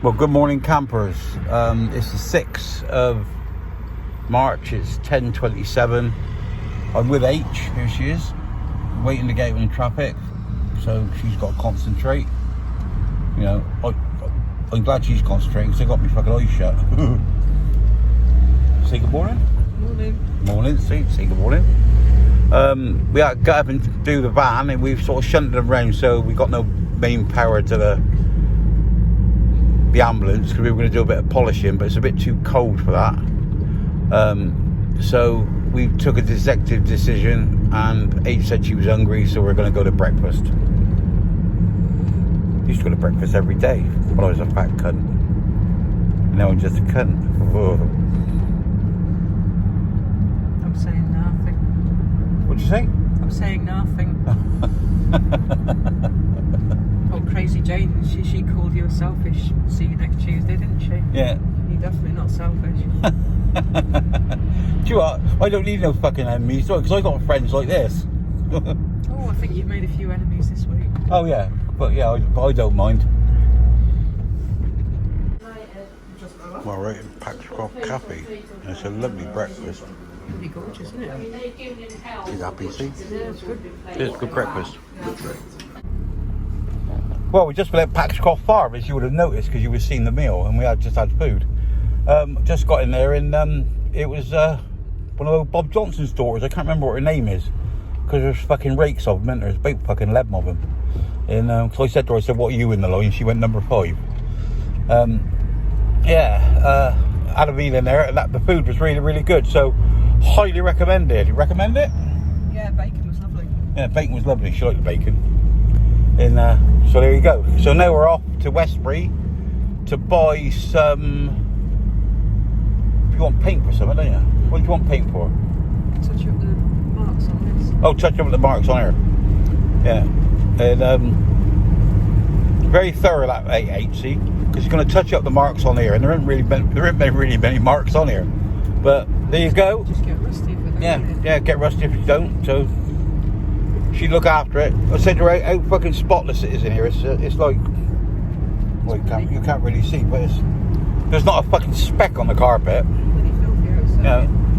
Well, good morning, campers. It's the 6th of March. It's 10:27. I'm with H. Here she is, waiting to get in traffic. So she's got to concentrate. You know, I'm glad she's concentrating because they got me fucking eyes shut. Say good morning. Morning. Morning. Say good morning. We had to get up and do the van, and we've sort of shunted them around, so we got no main power to the ambulance because we were going to do a bit of polishing, but it's a bit too cold for that. So we took a executive decision, and H said she was hungry, so we're going to go to breakfast. Used to go to breakfast every day when I was a fat cunt. Now I'm just a cunt. I'm saying nothing. What'd you say? I'm saying nothing. Oh, Crazy Jane, she called you a selfish. See you next Tuesday, didn't she? Yeah. You're definitely not selfish. Do you know what? I don't need no fucking enemies, because I got friends like this. Oh, I think you've made a few enemies this week. Oh yeah, but yeah, I don't mind. Well, we're at Paxcroft Cafe. It's a lovely breakfast. Pretty gorgeous, isn't it? She's happy, see? Yeah, it's good. It's good breakfast. Well, we just left Paxcroft Farm, as you would have noticed, because you would have seen the meal, and we had just had food. Just got in there, and it was one of Bob Johnson's daughters. I can't remember what her name is, because there's fucking rakes of them, and there's about fucking 11 of them. And so I said to her, what are you in the line? She went number 5. Had a meal in there, and the food was really, really good. So, highly recommended. You recommend it? Yeah, bacon was lovely. Yeah, bacon was lovely. She liked the bacon. And so there you go. So now we're off to Westbury to buy some. If you want paint for something, don't you? What do you want paint for? Touch up the marks on this. Oh, touch up the marks on here. Yeah. And very thorough that HC, because you're going to touch up the marks on here, and there aren't really many marks on here. But there you go. Just get rusty if it don't. Yeah, get rusty if you don't. So she'd look after it. I said to her how fucking spotless it is in here. It's like, well, you can't really see, but there's not a fucking speck on the carpet. Bloody filthy outside.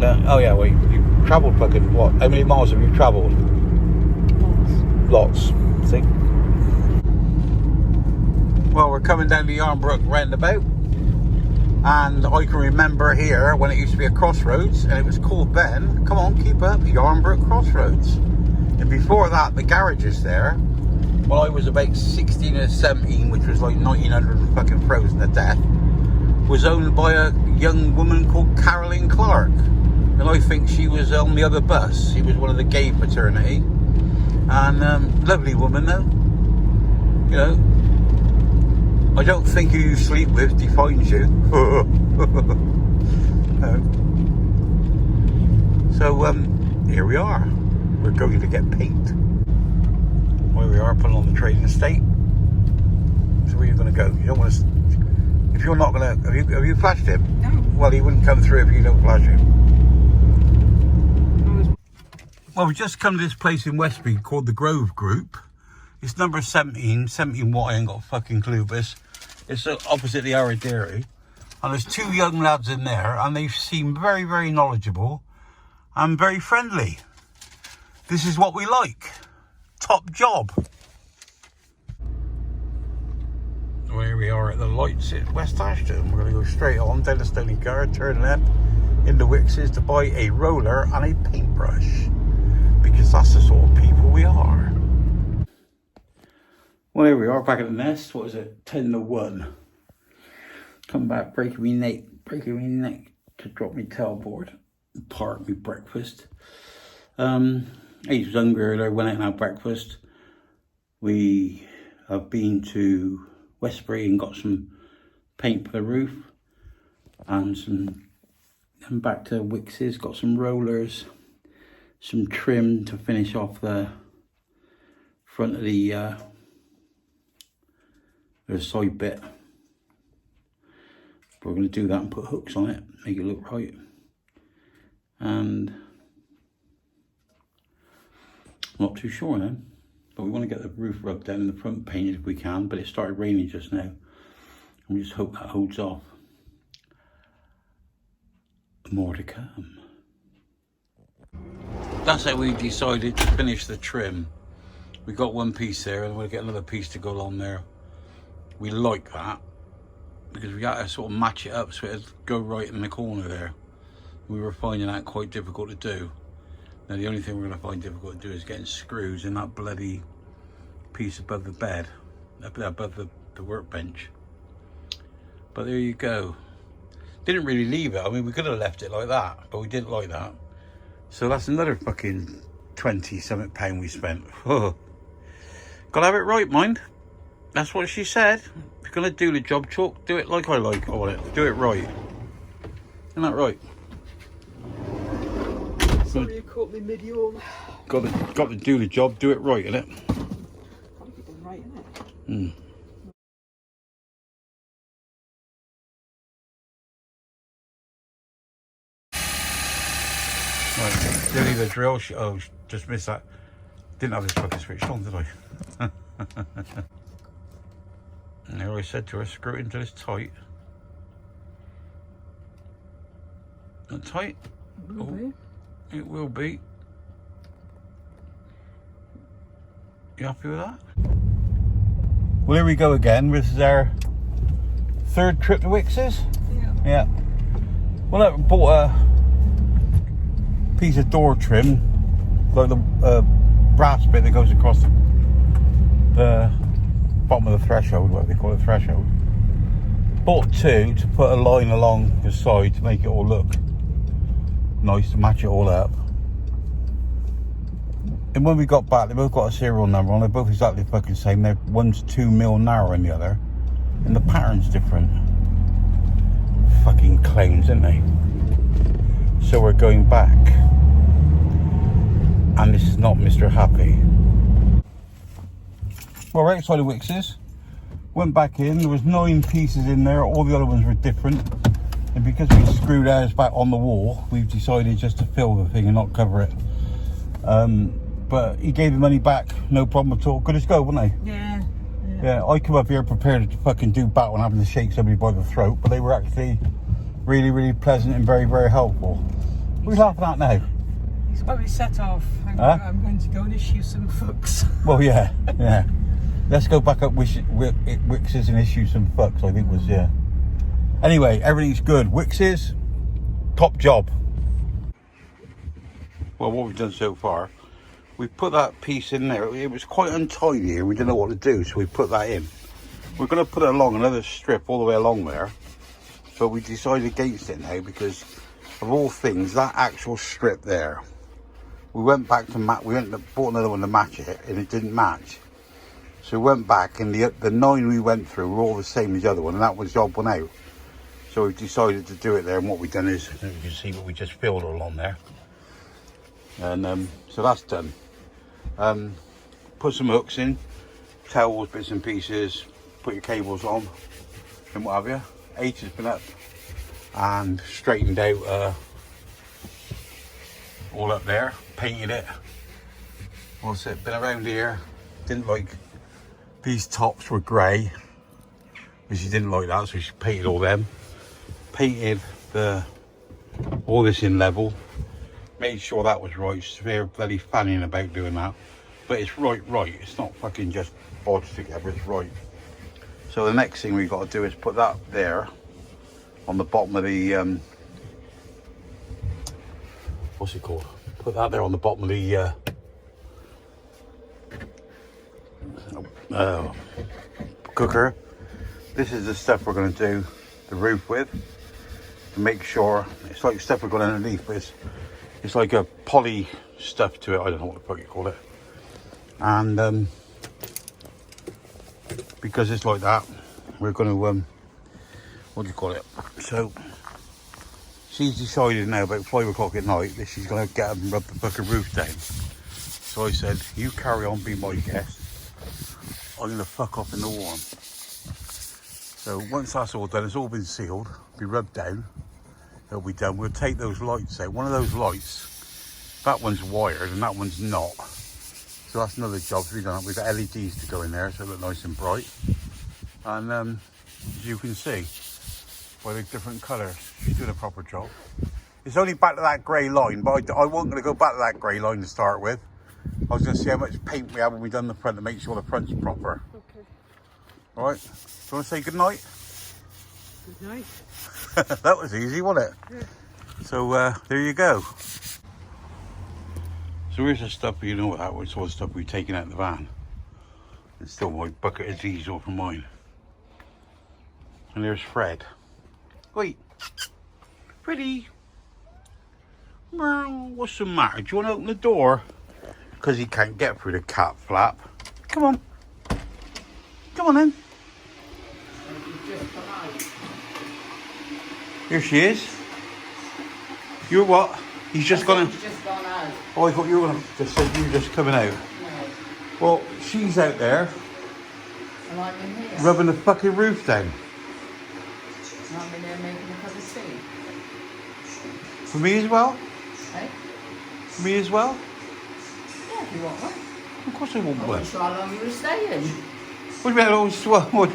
Yeah. Oh yeah. Well, you travelled fucking what? How many miles have you travelled? Lots. See. Well, we're coming down the Yarnbrook roundabout, and I can remember here when it used to be a crossroads, and it was called then, come on, keep up, Yarnbrook Crossroads. And before that, the garages there, when I was about 16 or 17, which was like 1900 fucking frozen to death, was owned by a young woman called Caroline Clark. And I think she was on the other bus. She was one of the gay fraternity. And lovely woman though. You know, I don't think who you sleep with defines you. So here we are. We're going to get paint. Here we are, putting on the trading estate. So where are you going to go? You don't want to. If you're not going to, have you flashed him? No. Well, he wouldn't come through if you don't flash him. Well, we've just come to this place in Westbury called the Grove Group. It's number 17 what, I ain't got a fucking clue, but it's opposite the Ara Dairy. And there's 2 young lads in there, and they seem very, very knowledgeable and very friendly. This is what we like. Top job. Well, here we are at the lights at West Ashton. We're going to go straight on down the Stony Guard, turn left into Wicks's to buy a roller and a paintbrush, because that's the sort of people we are. Well, here we are back at the nest. What is it? 10 to 1. Come back, breaking me neck to drop me tailboard. Part me breakfast. He was hungry earlier, went out and had breakfast. We have been to Westbury and got some paint for the roof, and back to Wicks's, got some rollers, some trim to finish off the front of the side bit. We're going to do that and put hooks on it, make it look right. And I'm not too sure then, but we want to get the roof rubbed down and the front painted if we can, but it started raining just now. We just hope that holds off. More to come. That's how we decided to finish the trim. We got one piece there and we'll get another piece to go along there. We like that because we had to sort of match it up so it'd go right in the corner there. We were finding that quite difficult to do. Now the only thing we're going to find difficult to do is getting screws in that bloody piece above the bed, above the workbench. But there you go. Didn't really leave it. I mean, we could have left it like that, but we didn't like that. So that's another fucking 20-something pound we spent. Oh. Gotta have it right, mind. That's what she said. If you're gonna do the job, Chalk, do it like I like. I want it. Do it right. Isn't that right? Sorry, you caught me mid-yawn. Got to do the job. Do it right, innit? Gotta be done right, innit? Right, do the drill. Oh, just missed that. Didn't have this fucking switched on, did I? And there I said to her, screw it into this tight. Not tight? It will be. It will be. You happy with that? Well, here we go again. This is our third trip to Wicks's. Yeah. Well, I bought a piece of door trim, like the brass bit that goes across the bottom of the threshold, what they call it, threshold. Bought two to put a line along the side to make it all look nice, to match it all up. And when we got back, they both got a serial number on. They're both exactly the fucking same. One's 2 mil narrower than the other, and the pattern's different. Fucking clowns, aren't they? So we're going back, and this is not Mr. Happy. Well, right outside of Wicks's, went back in. There was 9 pieces in there. All the other ones were different, and because we screwed ours back on the wall, we've decided just to fill the thing and not cover it. But he gave the money back, no problem at all. Good as go, wasn't he? Yeah, I come up here prepared to fucking do battle and having to shake somebody by the throat, but they were actually really, really pleasant and very, very helpful. What are you laughing at now? He's got me set off. I'm going to go and issue some fucks. Well, yeah. Let's go back up Wicks's and issue some fucks, I think was, yeah. Anyway, everything's good. Wicks's, top job. Well, what we've done so far, we put that piece in there. It was quite untidy and we didn't know what to do, so we put that in. We're going to put it along another strip all the way along there, but we decided against it now because of all things, that actual strip there, we went back to bought another one to match it and it didn't match. So we went back and the 9 we went through were all the same as the other one, and that was job one out. So we've decided to do it there, and what we've done is, you can see what we just filled all on there. And so that's done. Put some hooks in, towels, bits and pieces, put your cables on and what have you. H has been up and straightened out all up there, painted it. What's it, been around here, didn't like, these tops were grey, but she didn't like that, so she painted all them. Painted all this in level, made sure that was right. She's very bloody fanning about doing that, but it's right. It's not fucking just bodged together, it's right. So the next thing we've got to do is put that there on the bottom of the what's it called? Put that there on the bottom of the cooker. This is the stuff we're going to do the roof with, to make sure it's like stuff we've got underneath, but it's like a poly stuff to it. I don't know what the fuck you call it. And because it's like that, we're going to what do you call it? So she's decided now about 5 o'clock at night that she's going to get up and rub the fucking roof down. So I said, you carry on, be my guest. I'm going to fuck off in the warm. So once that's all done, it's all been sealed, be rubbed down, it'll be done. We'll take those lights out. One of those lights, that one's wired and that one's not. So that's another job to be done. We've got LEDs to go in there so it look nice and bright. And as you can see, by the different colours. She's doing a proper job. It's only back to that grey line, but I wasn't going to go back to that grey line to start with. I was going to see how much paint we have when we done the front to make sure the front's proper. Okay. All right. Do you want to say good night? Good night. That was easy, wasn't it? Yeah. So there you go. So here's the stuff, you know what that was, all the stuff we've taken out of the van. It's still my bucket of diesel from mine. And there's Fred. Wait. Freddy. Well, what's the matter? Do you want to open the door? Because he can't get through the cat flap. Come on. Come on then. Here she is. You're what? He's just gone out. Oh, I thought you were going to just said you were just coming out. No. Well, she's out there And I'm in here. rubbing the fucking roof down. And I'm in there making a cup of tea. For me as well? Eh? For me as well? Yeah, if you want one. Of course I want I'm one. not sure how long you were staying. What do you mean?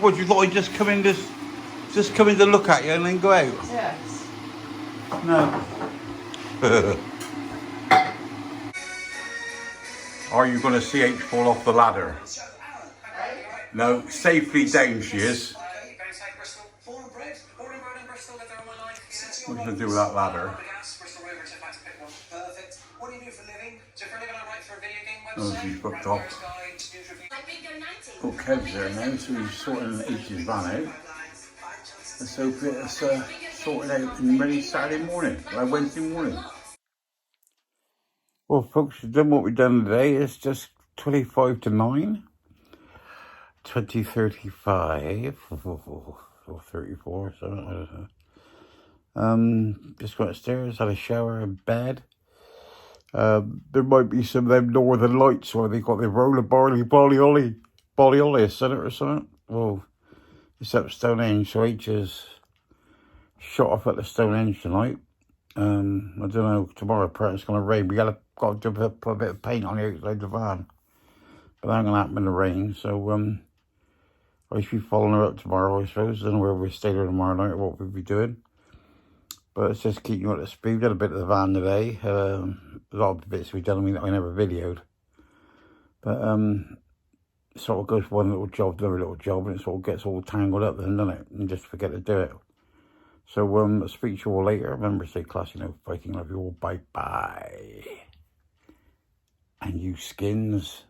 What you thought I'd just come in just come in to look at you and then go out? Yeah. No. Are you going to see H fall off the ladder? No, safely down she is. What are you going to do with that ladder? Oh, she's booked off. Got Kev's there now, so he's sorting H's van out. Let's hope it's sorted out and ready Saturday morning, Wednesday morning. Well, folks, we've done what we've done today. It's just 25 to 9. 20:35 or 34, so I don't know. Just went upstairs, had a shower and bed. There might be some of them northern lights where they got the roller Bolly Centre or something. Well, it's up Stonehenge, so H is shot off at the Stonehenge tonight. I don't know, tomorrow apparently it's going to rain. We got to put a bit of paint on the outside of the van. But that ain't going to happen in the rain, so I should be following her up tomorrow, I suppose. I don't know where we stay there tomorrow night or what we'll be doing. But it's just keeping you up to speed. We did a bit of the van today. A lot of bits we've done that I never videoed. But sort of goes one little job to another little job, and it sort of gets all tangled up then, doesn't it? And just forget to do it. So I'll speak to you all later. Remember, stay classy, no Viking. Love you all. Bye-bye. And you skins.